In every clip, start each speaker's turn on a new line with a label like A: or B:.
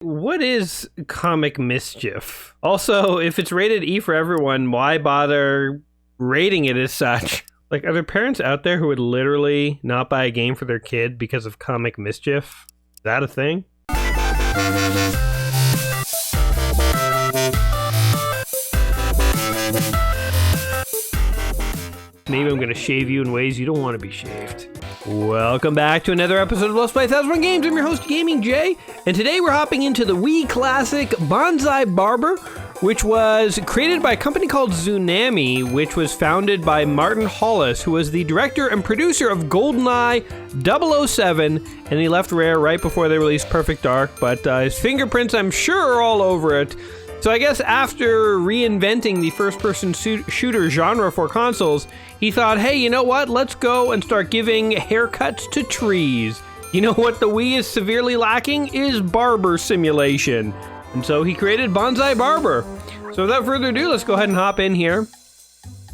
A: What is comic mischief? Also, if it's rated E for everyone, why bother rating it as such? Like, are there parents out there who would literally not buy a game for their kid because of comic mischief? Is that a thing? Maybe I'm going to shave you in ways you don't want to be shaved. Welcome back to another episode of Let's Play 1001 Games. I'm your host, Gaming Jay, and today we're hopping into the Wii classic Bonsai Barber, which was created by a company called Tsunami, which was founded by Martin Hollis, who was the director and producer of GoldenEye 007, and he left Rare right before they released Perfect Dark, but his fingerprints, I'm sure, are all over it. So I guess after reinventing the first-person shooter genre for consoles, he thought, hey, you know what? Let's go and start giving haircuts to trees. You know what the Wii is severely lacking? Is barber simulation. And so he created Bonsai Barber. So without further ado, let's go ahead and hop in here.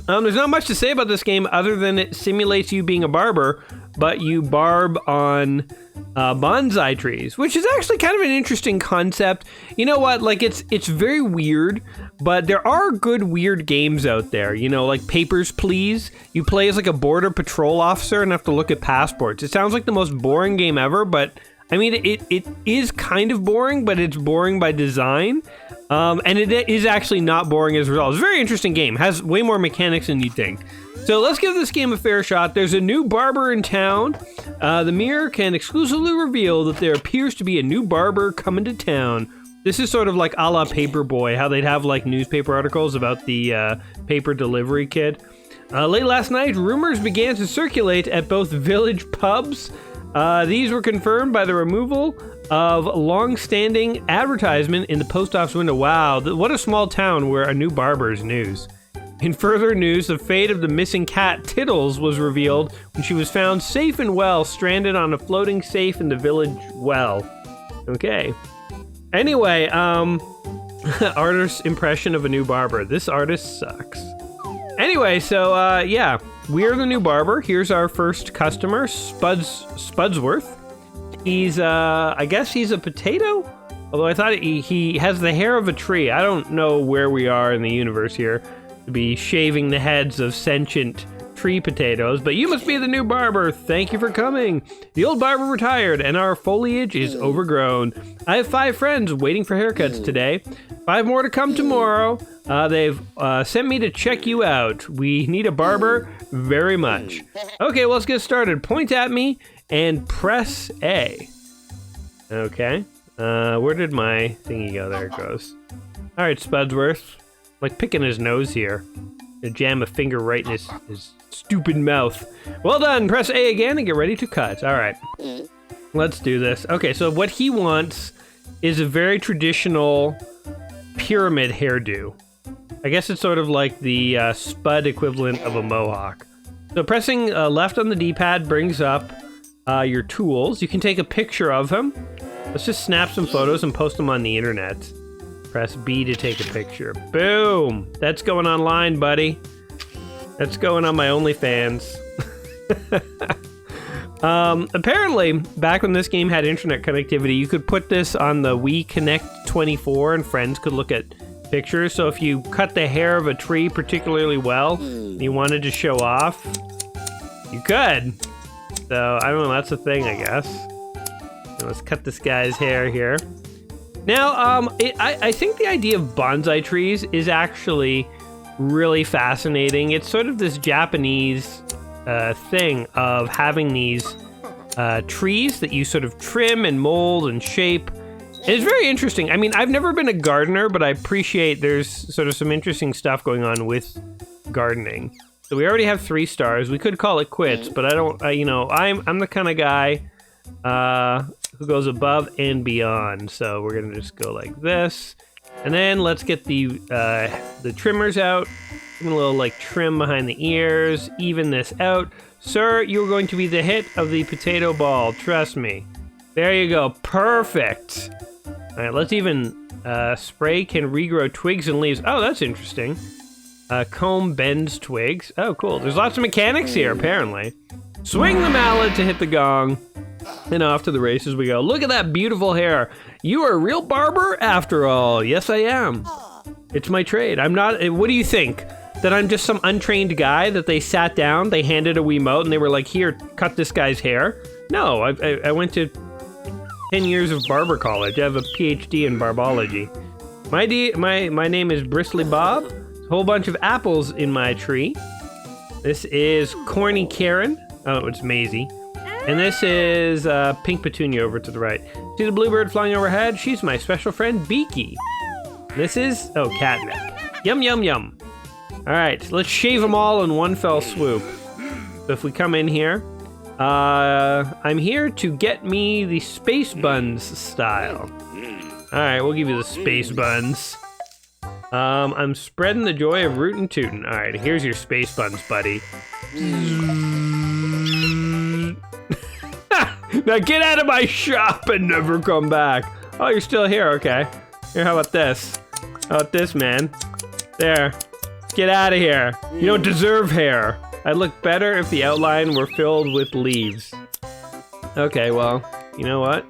A: There's not much to say about this game other than it simulates you being a barber, but you barb on bonsai trees, which is actually kind of an interesting concept. You know what, like it's very weird, but there are good weird games out there, you know, like Papers, Please. You play as like a border patrol officer and have to look at passports. It sounds like the most boring game ever, but I mean, it is kind of boring, but it's boring by design. And it is actually not boring as a result. It's a very interesting game. Has way more mechanics than you'd think. So let's give this game a fair shot. There's a new barber in town. The mirror can exclusively reveal that there appears to be a new barber coming to town. This is sort of like a la Paperboy, how they'd have like newspaper articles about the paper delivery kid. Late last night, rumors began to circulate at both village pubs. These were confirmed by the removal of long-standing advertisement in the post office window. Wow, what a small town where a new barber is news. In further news, the fate of the missing cat Tittles was revealed when she was found safe and well, stranded on a floating safe in the village well. Okay. Anyway, artist's impression of a new barber. This artist sucks. Anyway, so, yeah. We're the new barber. Here's our first customer, Spudsworth. He's, I guess he's a potato? Although I thought he has the hair of a tree. I don't know where we are in the universe here to be shaving the heads of sentient tree potatoes, but you must be the new barber. Thank you for coming. The old barber retired and our foliage is overgrown. I have 5 friends waiting for haircuts today. 5 more to come tomorrow. They've sent me to check you out. We need a barber very much. Okay, well, let's get started. Point at me and press A. Okay. Where did my thingy go? There it goes. All right, Spudsworth. Like picking his nose here. Gonna jam a finger right in his stupid mouth. Well done. Press A again and get ready to cut. All right. Let's do this. Okay, so what he wants is a very traditional pyramid hairdo. I guess it's sort of like the Spud equivalent of a mohawk. So pressing left on the D-pad brings up your tools. You can take a picture of him. Let's just snap some photos and post them on the internet. Press B to take a picture. Boom! That's going online, buddy. That's going on my OnlyFans. Apparently, back when this game had internet connectivity, you could put this on the Wii Connect 24 and friends could look at pictures. So if you cut the hair of a tree particularly well, you wanted to show off, you could. So, I don't know, that's a thing, I guess. So let's cut this guy's hair here. Now, I think the idea of bonsai trees is actually really fascinating. It's sort of this Japanese thing of having these trees that you sort of trim and mold and shape. It's very interesting. I mean, I've never been a gardener, but I appreciate there's sort of some interesting stuff going on with gardening. So we already have 3 stars. We could call it quits, but I don't, you know, I'm the kind of guy who goes above and beyond. So we're gonna just go like this. And then let's get the trimmers out. Give a little like trim behind the ears, even this out. Sir, you're going to be the hit of the potato ball, trust me. There you go, perfect. All right, let's even, spray can regrow twigs and leaves. Oh, that's interesting. Comb bends twigs. Oh, cool. There's lots of mechanics here, apparently. Swing the mallet to hit the gong. And off to the races we go. Look at that beautiful hair. You are a real barber after all. Yes, I am. It's my trade. I'm not, what do you think? That I'm just some untrained guy that they sat down, they handed a Wiimote, and they were like, here, cut this guy's hair? No, I went to 10 years of barber college. I have a PhD in barbology. My name is Bristly Bob. There's a whole bunch of apples in my tree. This is Corny Karen. Oh, it's Maisie. And this is Pink Petunia over to the right. See the bluebird flying overhead? She's my special friend, Beaky. This is, oh, Catnip. Yum, yum, yum. All right, let's shave them all in one fell swoop. So if we come in here, I'm here to get me the Space Buns style. All right, we'll give you the Space Buns. I'm spreading the joy of rootin' tootin'. All right, here's your Space Buns, buddy. Now get out of my shop and never come back. Oh, you're still here, okay. Here, how about this? How about this, man? There. Get out of here. You don't deserve hair. I'd look better if the outline were filled with leaves. Okay, well, you know what?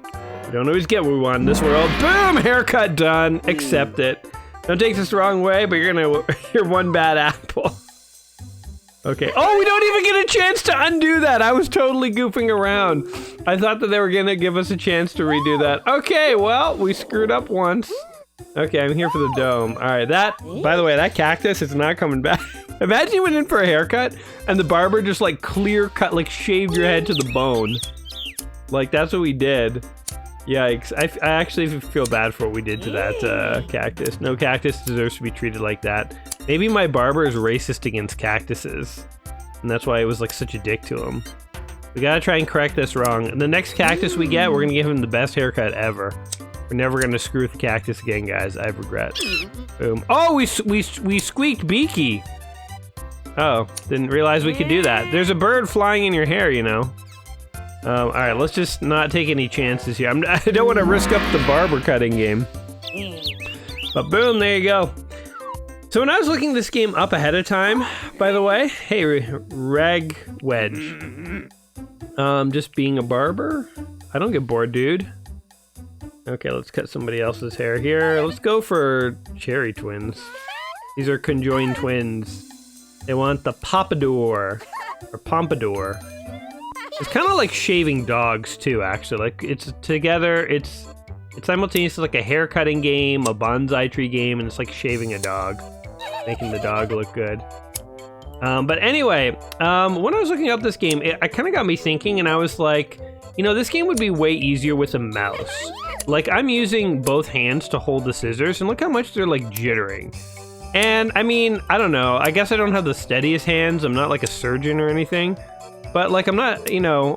A: We don't always get what we want in this world. Boom! Haircut done. Accept it. Don't take this the wrong way, but you're one bad apple. Okay. Oh, we don't even get a chance to undo that. I was totally goofing around. I thought that they were gonna give us a chance to redo that. Okay, well, we screwed up once. Okay, I'm here for the dome. All right, by the way, that cactus is not coming back. Imagine you went in for a haircut and the barber just like clear cut, like shaved your head to the bone. Like that's what we did. Yikes, I actually feel bad for what we did to that cactus. No cactus deserves to be treated like that. Maybe my barber is racist against cactuses. And that's why it was like such a dick to him. We gotta try and correct this wrong. And the next cactus we get, we're gonna give him the best haircut ever. We're never gonna screw with the cactus again, guys. I have regret. Boom. Oh, we squeaked Beaky. Oh, didn't realize we could do that. There's a bird flying in your hair, you know. All right, let's just not take any chances here. I don't want to risk up the barber cutting game. But boom, there you go. So when I was looking this game up ahead of time, by the way, hey, Rag Wedge. Just being a barber? I don't get bored, dude. Okay, let's cut somebody else's hair here. Let's go for Cherry Twins. These are conjoined twins. They want the Pompadour, or Pompadour. It's kind of like shaving dogs too, actually. Like it's together, it's simultaneously like a hair cutting game, a bonsai tree game, and it's like shaving a dog, making the dog look good. But anyway, when I was looking up this game, it kind of got me thinking, and I was like, you know, this game would be way easier with a mouse. Like I'm using both hands to hold the scissors, and look how much they're like jittering. And I mean, I don't know, I guess I don't have the steadiest hands. I'm not like a surgeon or anything. But like I'm not, you know,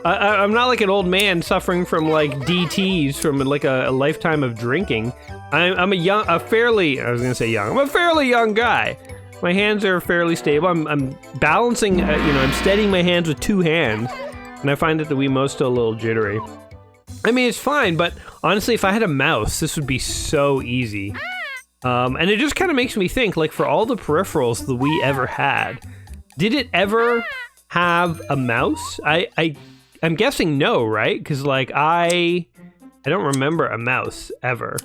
A: I'm not like an old man suffering from like DTs from like a lifetime of drinking. I'm a fairly young guy. My hands are fairly stable. I'm balancing, you know, I'm steadying my hands with two hands, and I find that the Wiimote's still a little jittery. I mean, it's fine, but honestly, if I had a mouse, this would be so easy. And it just kind of makes me think, like, for all the peripherals the Wii ever had, did it ever have a mouse? I'm guessing no, right? Because like I don't remember a mouse ever.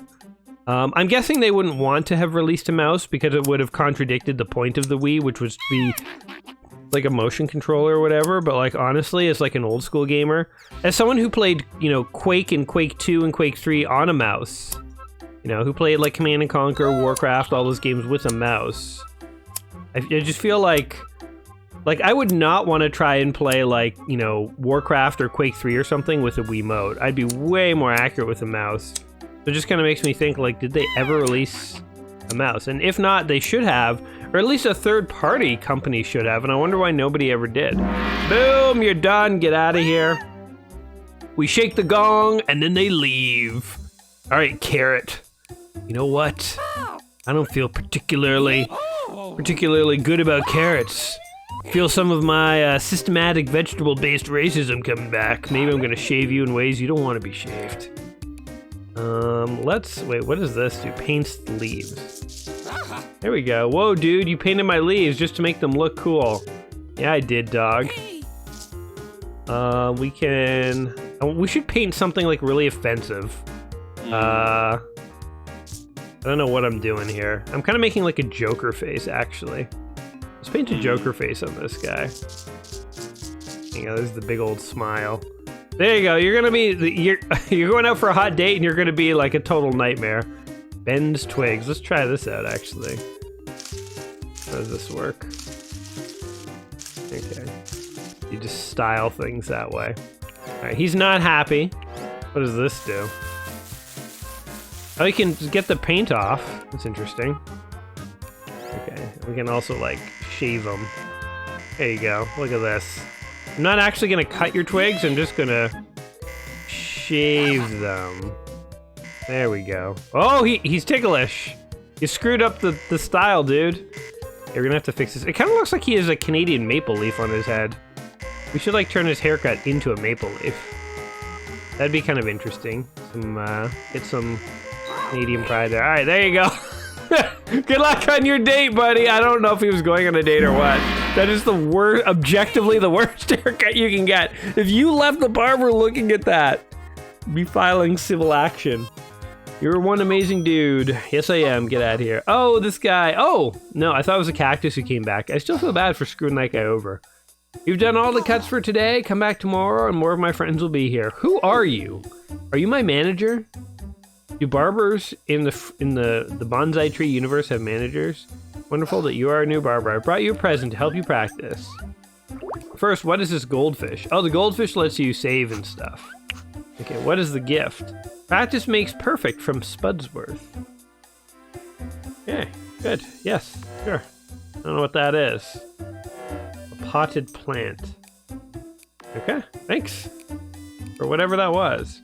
A: I'm guessing they wouldn't want to have released a mouse because it would have contradicted the point of the Wii, which was to be like a motion controller or whatever. But like honestly, as like an old school gamer, as someone who played, you know, Quake and Quake 2 and Quake 3 on a mouse, you know, who played like Command and Conquer, Warcraft, all those games with a mouse, I just feel like I would not want to try and play like, you know, Warcraft or Quake 3 or something with a Wiimote. I'd be way more accurate with a mouse. So it just kind of makes me think, like, did they ever release a mouse? And if not, they should have, or at least a third-party company should have, and I wonder why nobody ever did. Boom, you're done, get out of here. We shake the gong, and then they leave. All right, Carrot. You know what? I don't feel particularly good about carrots. Feel some of my systematic vegetable-based racism coming back. Maybe I'm gonna shave you in ways you don't want to be shaved. Wait, what does this do? Paints the leaves. There we go. Whoa, dude, you painted my leaves just to make them look cool. Yeah, I did, dog. We should paint something like really offensive. I don't know what I'm doing here. I'm kind of making like a Joker face, actually. Let's paint a Joker face on this guy. You know, there's the big old smile. There you go. You're gonna be you're going out for a hot date, and you're gonna be like a total nightmare. Bends twigs. Let's try this out, actually. How does this work? Okay. You just style things that way. All right. He's not happy. What does this do? Oh, you can get the paint off. That's interesting. Okay. We can also like shave them. There you go. Look at this. I'm not actually gonna cut your twigs, I'm just gonna shave them. There we go. Oh, he's ticklish. You screwed up the style, dude. You're gonna have to fix this. It kind of looks like he has a Canadian maple leaf on his head. We should like turn his haircut into a maple leaf. That'd be kind of interesting. Get some Canadian pride there. All right, there you go. Good luck on your date, buddy. I don't know if he was going on a date or what. That is the worst, objectively the worst haircut you can get. If you left the barber looking at that, be filing civil action. You're one amazing dude. Yes, I am. Get out of here. Oh, this guy. Oh, no, I thought it was a cactus who came back. I still feel bad for screwing that guy over. You've done all the cuts for today. Come back tomorrow and more of my friends will be here. Who are you? Are you my manager? Do barbers in the bonsai tree universe have managers? Wonderful that you are a new barber. I brought you a present to help you practice. First, what is this goldfish? Oh, the goldfish lets you save and stuff. Okay, what is the gift? Practice makes perfect from Spudsworth. Okay, good. Yes, sure. I don't know what that is. A potted plant. Okay, thanks for whatever that was.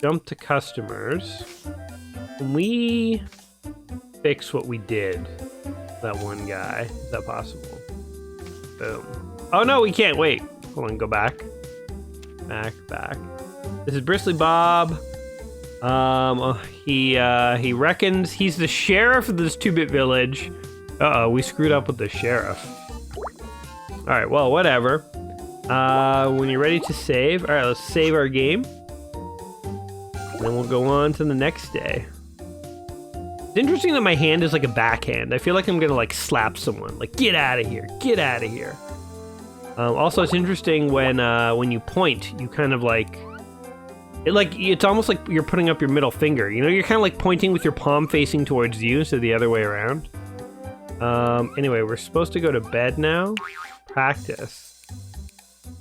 A: Jump to customers. Can we fix what we did? That one guy. Is that possible? Boom. Oh no, we can't. Wait. Hold on, go back. Back. This is Bristly Bob. He reckons he's the sheriff of this 2-bit village. Uh-oh, we screwed up with the sheriff. Alright, well, whatever. When you're ready to save. Alright, let's save our game. And then we'll go on to the next day. It's interesting that my hand is like a backhand. I feel like I'm gonna like slap someone. Like, get out of here, get out of here. Also, it's interesting when you point, you kind of like, it's almost like you're putting up your middle finger. You know, you're kind of like pointing with your palm facing towards you instead of the other way around. Anyway, we're supposed to go to bed now. Practice.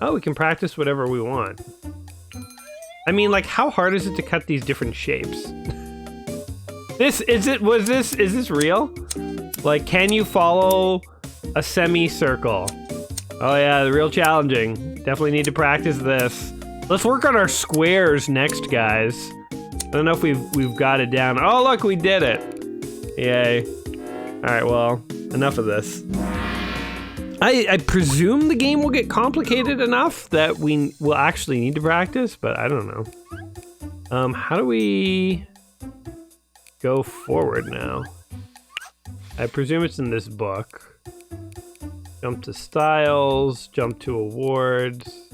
A: Oh, we can practice whatever we want. I mean, like, how hard is it to cut these different shapes? Is this real? Like, can you follow a semicircle? Oh yeah, real challenging. Definitely need to practice this. Let's work on our squares next, guys. I don't know if we've got it down. Oh look, we did it. Yay. Alright, well, enough of this. I presume the game will get complicated enough that we will actually need to practice, but I don't know. How do we go forward now? I presume it's in this book. Jump to styles, jump to awards,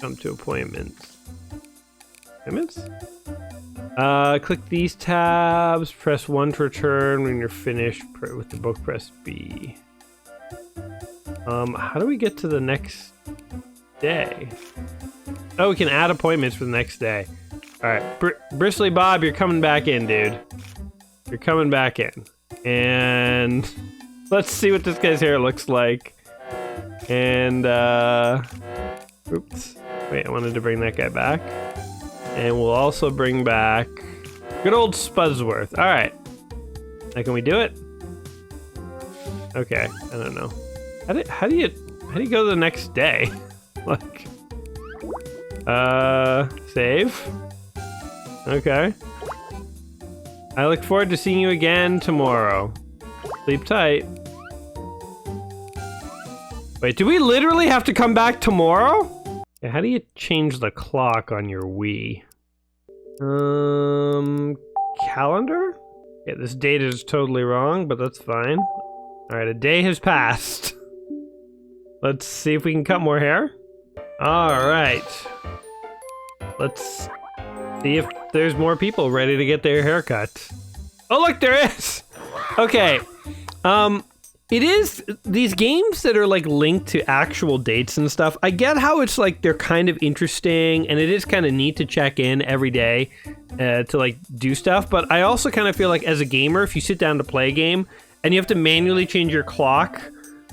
A: jump to appointments. Appointments? Click these tabs, press 1 to return. When you're finished with the book, press B. How do we get to the next day? Oh, we can add appointments for the next day. Alright, Bristly Bob, you're coming back in, dude. You're coming back in. And let's see what this guy's hair looks like. And, oops. Wait, I wanted to bring that guy back. And we'll also bring back good old Spudsworth. Alright. Now, can we do it? Okay, I don't know. How do you go the next day? Like, save. Okay. I look forward to seeing you again tomorrow. Sleep tight. Wait, do we literally have to come back tomorrow? Yeah, how do you change the clock on your Wii? Calendar? Yeah, this date is totally wrong, but that's fine. Alright, a day has passed. Let's see if we can cut more hair. Alright. Let's See if there's more people ready to get their haircuts. Oh, look, there is. Okay. It is these games that are like linked to actual dates and stuff. I get how it's like they're kind of interesting and it is kind of neat to check in every day to like do stuff. But I also kind of feel like as a gamer, if you sit down to play a game and you have to manually change your clock,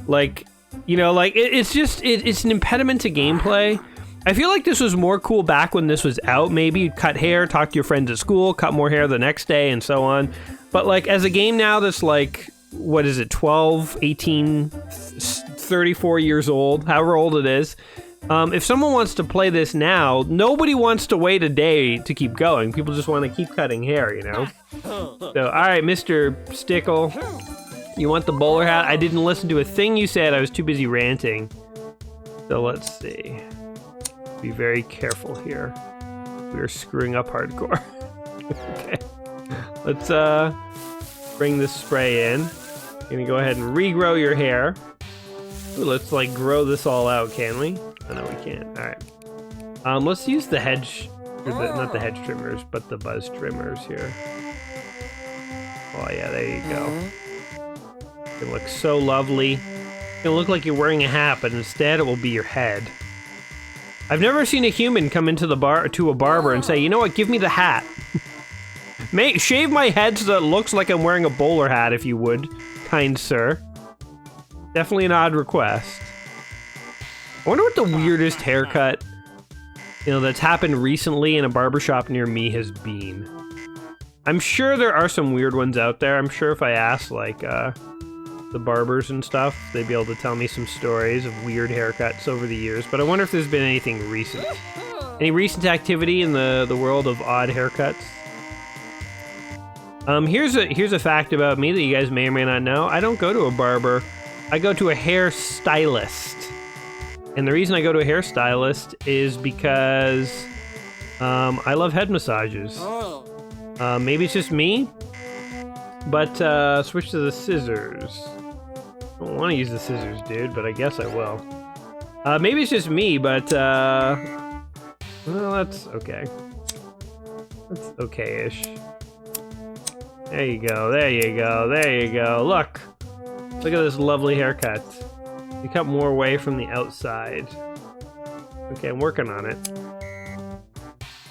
A: like, you know, like it's an impediment to gameplay. I feel like this was more cool back when this was out. Maybe you'd cut hair, talk to your friends at school, cut more hair the next day and so on. But like as a game now that's like, what is it, 12, 18, 34 years old, however old it is. If someone wants to play this now, nobody wants to wait a day to keep going. People just want to keep cutting hair, you know? So, all right, Mr. Stickle, you want the bowler hat? I didn't listen to a thing you said. I was too busy ranting. So let's see. Be very careful here. We are screwing up hardcore. Okay. Let's bring this spray in. Gonna go ahead and regrow your hair. Ooh, let's like grow this all out, can we? Oh, no, we can't. All right. Let's use the hedge, not the hedge trimmers, but the buzz trimmers here. Oh yeah, there you go. It looks so lovely. It'll look like you're wearing a hat, but instead it will be your head. I've never seen a human come into to a barber and say, you know what, give me the hat. Shave my head so that it looks like I'm wearing a bowler hat, if you would, kind sir. Definitely an odd request. I wonder what the weirdest haircut, you know, that's happened recently in a barbershop near me has been. I'm sure there are some weird ones out there. I'm sure if I asked, like, the barbers and stuff, they'd be able to tell me some stories of weird haircuts over the years. But I wonder if there's been anything recent. Any recent activity in the world of odd haircuts? Here's a fact about me that you guys may or may not know. I don't go to a barber. I go to a hairstylist. And the reason I go to a hairstylist is because I love head massages. Maybe it's just me, but switch to the scissors. I don't want to use the scissors, dude, but I guess I will. Maybe it's just me, but well, that's okay. That's okay-ish. There you go, there you go, there you go. Look at this lovely haircut. You cut more away from the outside. Okay, I'm working on it.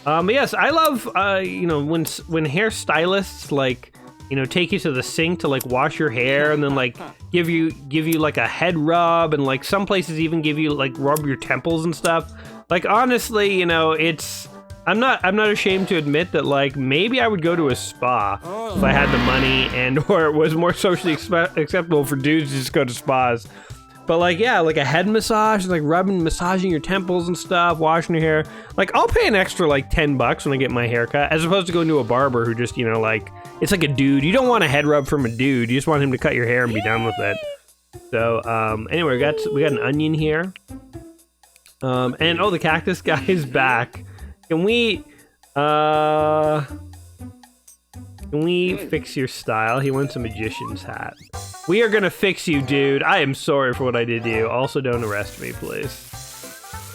A: But yes, I love, you know, when hairstylists, like, you know, take you to the sink to, like, wash your hair and then, like, give you, like, a head rub, and, like, some places even give you, like, rub your temples and stuff. Like, honestly, you know, I'm not ashamed to admit that, like, maybe I would go to a spa if I had the money or it was more socially acceptable for dudes to just go to spas. But, like, yeah, like a head massage, like massaging your temples and stuff, washing your hair. Like, I'll pay an extra, like, $10 when I get my hair cut, as opposed to going to a barber who just, you know, like, it's like a dude. You don't want a head rub from a dude. You just want him to cut your hair and be done with it. So, anyway, we got an onion here. And, oh, the cactus guy is back. Can we fix your style? He wants a magician's hat. We are gonna fix you, dude. I am sorry for what I did to you. Also, don't arrest me, please.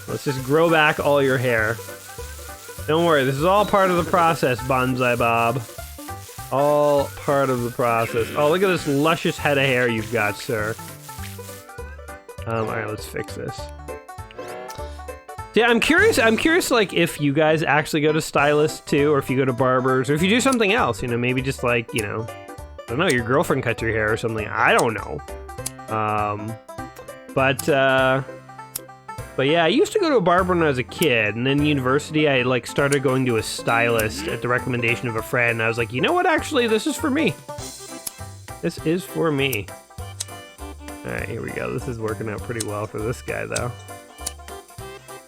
A: Let's just grow back all your hair. Don't worry, this is all part of the process, Bonsai Bob. All part of the process. Oh, look at this luscious head of hair you've got, sir. Alright, let's fix this. Yeah, I'm curious, like, if you guys actually go to stylists, too, or if you go to barbers, or if you do something else, you know, maybe just, like, you know, I don't know, your girlfriend cuts your hair or something, I don't know. But yeah, I used to go to a barber when I was a kid, and then in university, I, like, started going to a stylist at the recommendation of a friend, and I was like, you know what, actually, this is for me. This is for me. Alright, here we go, this is working out pretty well for this guy, though.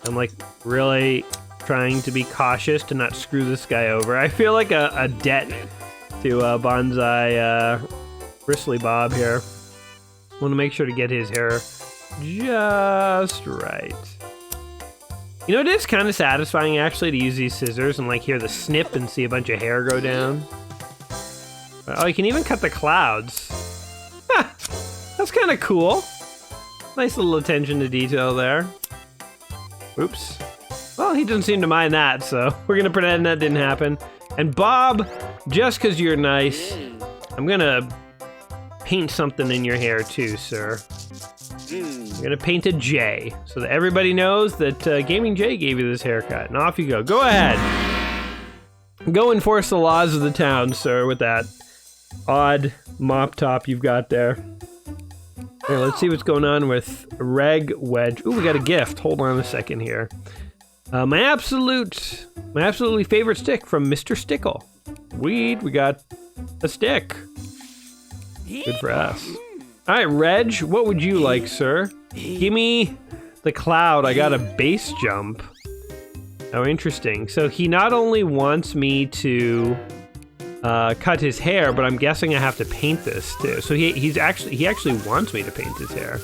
A: I'm, like, really trying to be cautious to not screw this guy over. I feel like a debt to Bonsai Bristly Bob here. Want to make sure to get his hair just right. You know, it is kind of satisfying, actually, to use these scissors and, like, hear the snip and see a bunch of hair go down. Oh, you can even cut the clouds. Ha! That's kind of cool. Nice little attention to detail there. Oops. Well, he doesn't seem to mind that, so we're gonna pretend that didn't happen. And Bob, just because you're nice, I'm gonna paint something in your hair too, sir. I'm gonna paint a J, so that everybody knows that Gaming J gave you this haircut. And off you go. Go ahead. Go enforce the laws of the town, sir, with that odd mop top you've got there. Here, let's see what's going on with Reg Wedge. Ooh, we got a gift. Hold on a second here. My absolutely favorite stick from Mr. Stickle. We got a stick. Good for us. All right, Reg, what would you like, sir? Give me the cloud. I got a base jump. Oh, interesting. So he not only wants me to cut his hair, but I'm guessing I have to paint this too. So he actually wants me to paint his hair.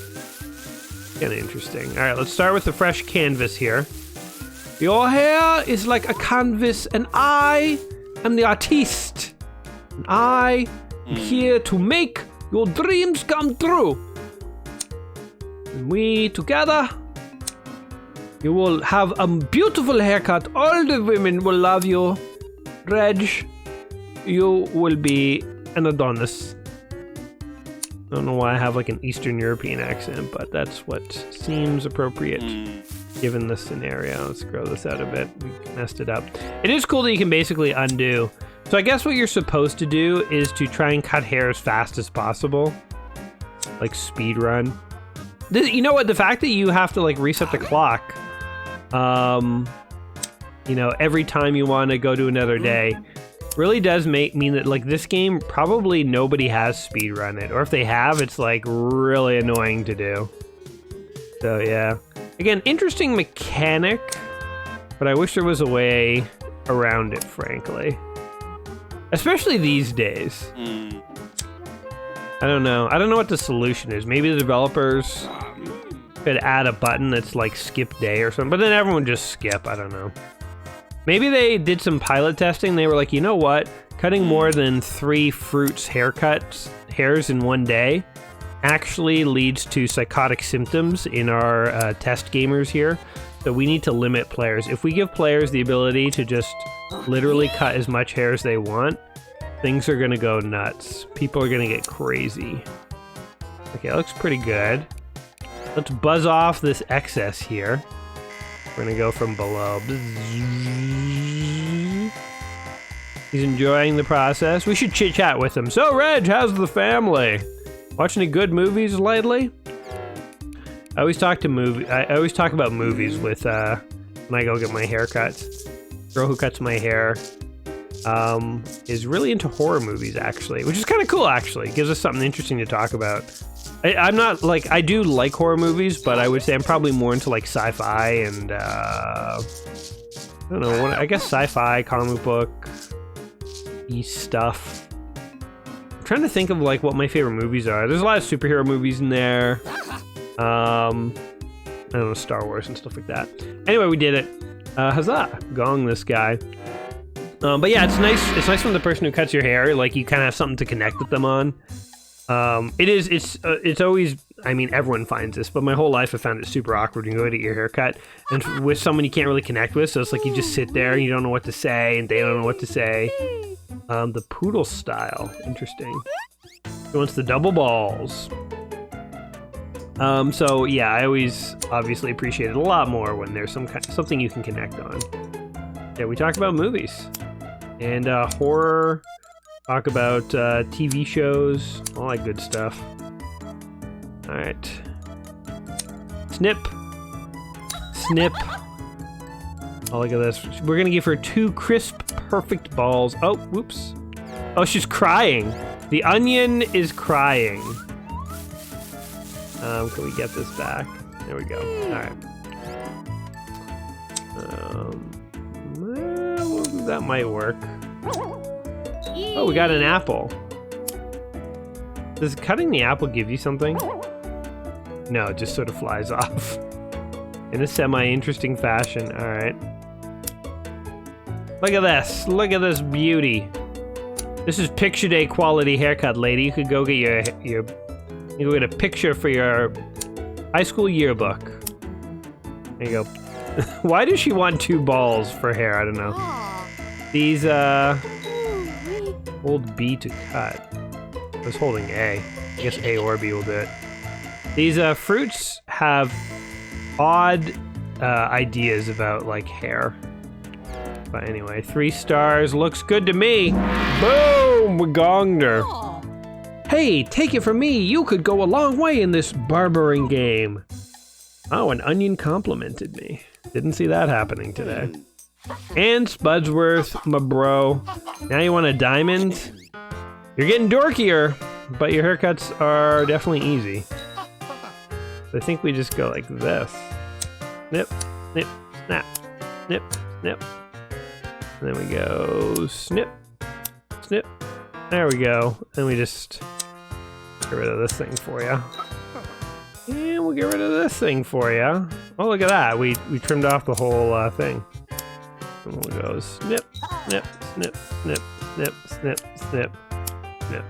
A: Kind of interesting. All right, let's start with the fresh canvas here. Your hair is like a canvas, and I am the artiste. And I am here to make your dreams come true. And we together, you will have a beautiful haircut. All the women will love you. Reg, you will be an Adonis. I don't know why I have like an Eastern European accent, but that's what seems appropriate given the scenario. Let's grow this out a bit. We messed it up. It is cool that you can basically undo. So I guess what you're supposed to do is to try and cut hair as fast as possible. Like speed run. You know what? The fact that you have to like reset the clock, you know, every time you want to go to another day, really does mean that like this game probably nobody has speed run it, or if they have, it's like really annoying to do. So yeah, again, interesting mechanic, but I wish there was a way around it, frankly, especially these days. I don't know what the solution is. Maybe the developers could add a button that's like skip day or something, but then everyone just skip. I don't know. Maybe they did some pilot testing. They were like, you know what? Cutting more than 3 fruits hairs in one day actually leads to psychotic symptoms in our test gamers here. So we need to limit players. If we give players the ability to just literally cut as much hair as they want, things are gonna go nuts. People are gonna get crazy. Okay, that looks pretty good. Let's buzz off this excess here. We're gonna go from below. He's enjoying the process. We should chit chat with him. So, Reg, how's the family? Watch any good movies lately? I always talk about movies with when I go get my haircuts. Girl who cuts my hair is really into horror movies, actually, which is kind of cool. Actually, it gives us something interesting to talk about. I'm not like, I do like horror movies, but I would say I'm probably more into like sci-fi and I don't know, I guess sci-fi, comic book stuff. I'm trying to think of like what my favorite movies are. There's a lot of superhero movies in there. I don't know, Star Wars and stuff like that. Anyway, we did it. Huzzah! Gong this guy. But yeah, it's nice. It's nice when the person who cuts your hair, like, you kind of have something to connect with them on. It's always, I mean, everyone finds this, but my whole life I found it super awkward when you go to get your haircut and with someone you can't really connect with, so it's like you just sit there and you don't know what to say and they don't know what to say. The poodle style, interesting. He wants the double balls. So yeah, I always obviously appreciate it a lot more when there's something you can connect on. Yeah, we talk about movies and horror. Talk about TV shows, all that good stuff. All right. Snip. Snip. Oh, look at this. We're going to give her 2 crisp, perfect balls. Oh, whoops. Oh, she's crying. The onion is crying. Can we get this back? There we go. All right. Well, that might work. Oh, we got an apple. Does cutting the apple give you something? No, it just sort of flies off. In a semi-interesting fashion. Alright. Look at this. Look at this beauty. This is picture day quality haircut, lady. You could go get you go get a picture for your high school yearbook. There you go. Why does she want 2 balls for hair? I don't know. These, hold B to cut. I was holding A. I guess A or B will do it. These, fruits have odd, ideas about, like, hair. But anyway, 3 stars. Looks good to me. Boom! We gonged her. Hey, take it from me. You could go a long way in this barbering game. Oh, an onion complimented me. Didn't see that happening today. And Spudsworth, my bro. Now you want a diamond? You're getting dorkier, but your haircuts are definitely easy. I think we just go like this. Snip, snip, snap, snip, snip. And then we go snip, snip. There we go. And we just get rid of this thing for you. And we'll get rid of this thing for you. Oh, look at that. We trimmed off the whole thing. And we'll go snip, snip, snip, snip, snip, snip, snip, snip.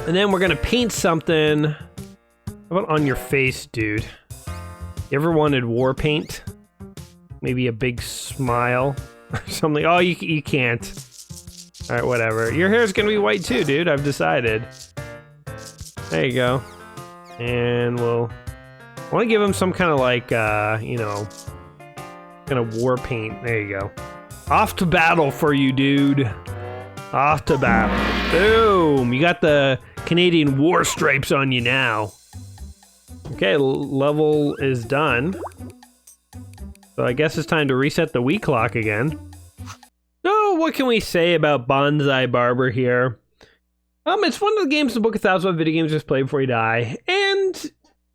A: And then we're gonna paint something. How about on your face, dude? You ever wanted war paint? Maybe a big smile or something. Oh, you can't. All right, whatever. Your hair's gonna be white too, dude. I've decided. There you go. And I want to give him some kind of like, you know, kind of war paint. There you go. Off to battle for you, dude. Off to battle. Boom. You got the Canadian war stripes on you now. Okay, level is done. So I guess it's time to reset the Wii clock again. So what can we say about Bonsai Barber here? It's one of the games in the Book of 1,000 Video Games Just Play Before You Die, and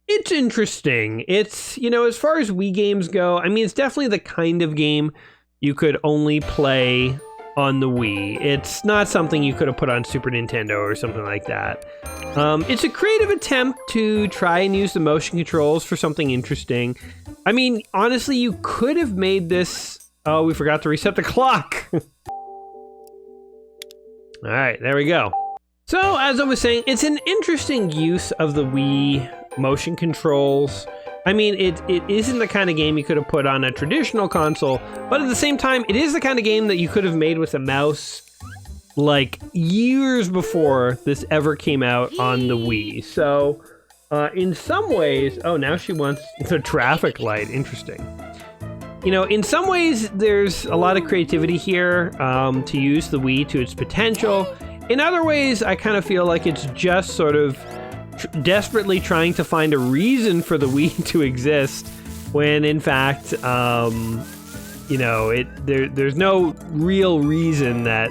A: it's interesting. It's, you know, as far as Wii games go, I mean, it's definitely the kind of game you could only play on the Wii. It's not something you could have put on Super Nintendo or something like that. It's a creative attempt to try and use the motion controls for something interesting. I mean, honestly, you could have made this... Oh, we forgot to reset the clock. All right, there we go. So, as I was saying, it's an interesting use of the Wii motion controls. I mean, it isn't the kind of game you could have put on a traditional console, but at the same time, it is the kind of game that you could have made with a mouse, like, years before this ever came out on the Wii. So, in some ways... Oh, now she wants the traffic light. Interesting. You know, in some ways, there's a lot of creativity here to use the Wii to its potential. In other ways, I kind of feel like it's just sort of desperately trying to find a reason for the Wii to exist, when in fact, you know, there's no real reason that,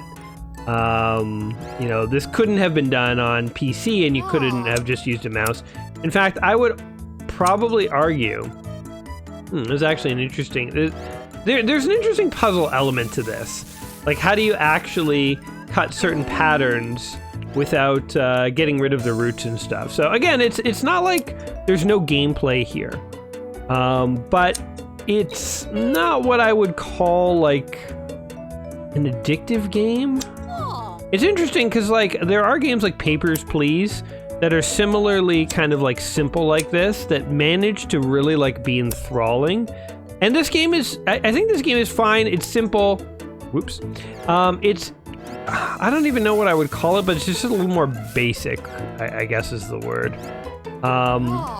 A: you know, this couldn't have been done on PC and you couldn't have just used a mouse. In fact, I would probably argue, there's actually an interesting, there's an interesting puzzle element to this. Like, how do you actually cut certain patterns without getting rid of the roots and stuff? So again, it's not like there's no gameplay here, but it's not what I would call like an addictive game. It's interesting because like there are games like Papers, Please that are similarly kind of like simple like this that manage to really like be enthralling. And this game is, I think this game is fine. It's simple. Whoops. I don't even know what I would call it, but it's just a little more basic, I guess is the word.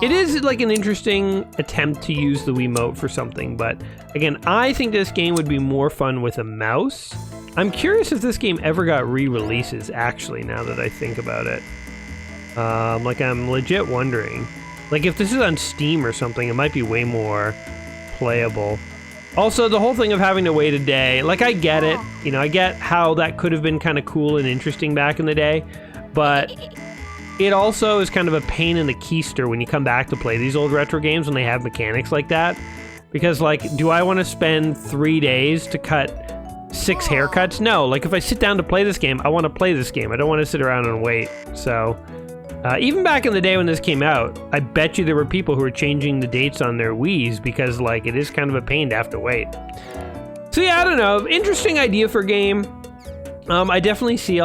A: It is like an interesting attempt to use the Wiimote for something, but again, I think this game would be more fun with a mouse. I'm curious if this game ever got re-releases, actually, now that I think about it. Like, I'm legit wondering. Like, if this is on Steam or something, it might be way more playable. Also, the whole thing of having to wait a day, like, I get it. You know, I get how that could have been kind of cool and interesting back in the day, but it also is kind of a pain in the keister when you come back to play these old retro games when they have mechanics like that. Because, like, do I want to spend 3 days to cut 6 haircuts? No, like, if I sit down to play this game, I want to play this game. I don't want to sit around and wait. So, even back in the day when this came out, I bet you there were people who were changing the dates on their Wiis because, like, it is kind of a pain to have to wait. So yeah, I don't know. Interesting idea for a game. I definitely see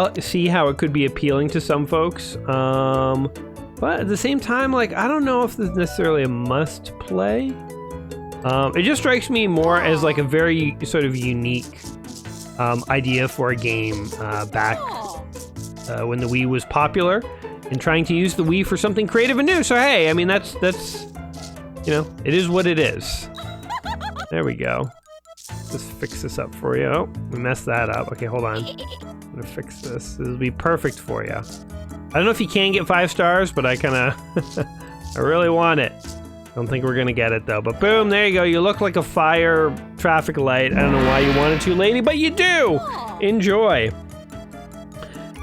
A: how it could be appealing to some folks. But at the same time, like, I don't know if this is necessarily a must play. It just strikes me more as like a very sort of unique idea for a game back when the Wii was popular, and trying to use the Wii for something creative and new. So hey, I mean that's you know, it is what it is. There we go. Let's fix this up for you. Oh, we messed that up. Okay, hold on. I'm gonna fix this. This will be perfect for you. I don't know if you can get 5 stars, but I kind of I really want it. Don't think we're gonna get it though, but boom, there you go. You look like a fire traffic light. I don't know why you wanted to, lady, but you do. Enjoy.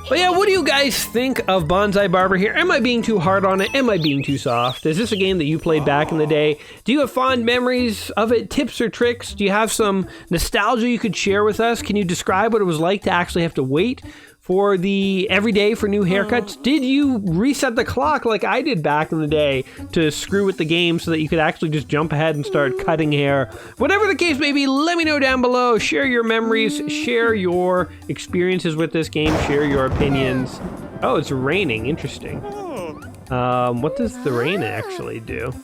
A: But yeah, what do you guys think of Bonsai Barber here? Am I being too hard on it? Am I being too soft? Is this a game that you played back in the day? Do you have fond memories of it? Tips or tricks? Do you have some nostalgia you could share with us? Can you describe what it was like to actually have to wait for the every day for new haircuts? Did you reset the clock like I did back in the day to screw with the game so that you could actually just jump ahead and start cutting hair? Whatever the case may be, let me know down below. Share your memories, share your experiences with this game, share your opinions. Oh, it's raining. Interesting. What does the rain actually do?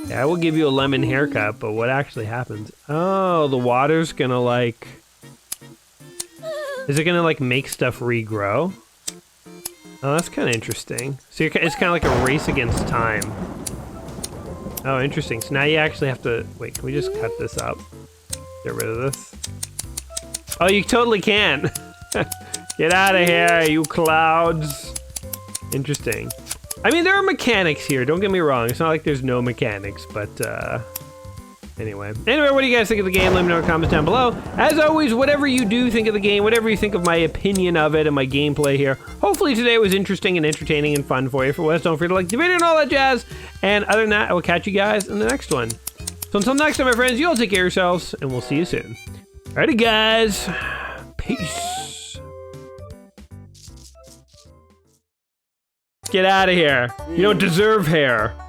A: Yeah, I will give you a lemon haircut, but what actually happens? Oh, the water's gonna like... Is it gonna like make stuff regrow? Oh, that's kind of interesting. So it's kind of like a race against time. Oh, interesting. So now you actually have to... Wait, can we just cut this up? Get rid of this? Oh, you totally can. Get out of here, you clouds. Interesting. I mean, there are mechanics here. Don't get me wrong. It's not like there's no mechanics, but anyway, what do you guys think of the game? Let me know in the comments down below. As always, whatever you do think of the game, whatever you think of my opinion of it and my gameplay here, hopefully today was interesting and entertaining and fun for you. If it was, don't forget to like the video and all that jazz. And other than that, I will catch you guys in the next one. So until next time, my friends, you all take care of yourselves, and we'll see you soon. Alrighty, guys. Peace. Get out of here. You don't deserve hair.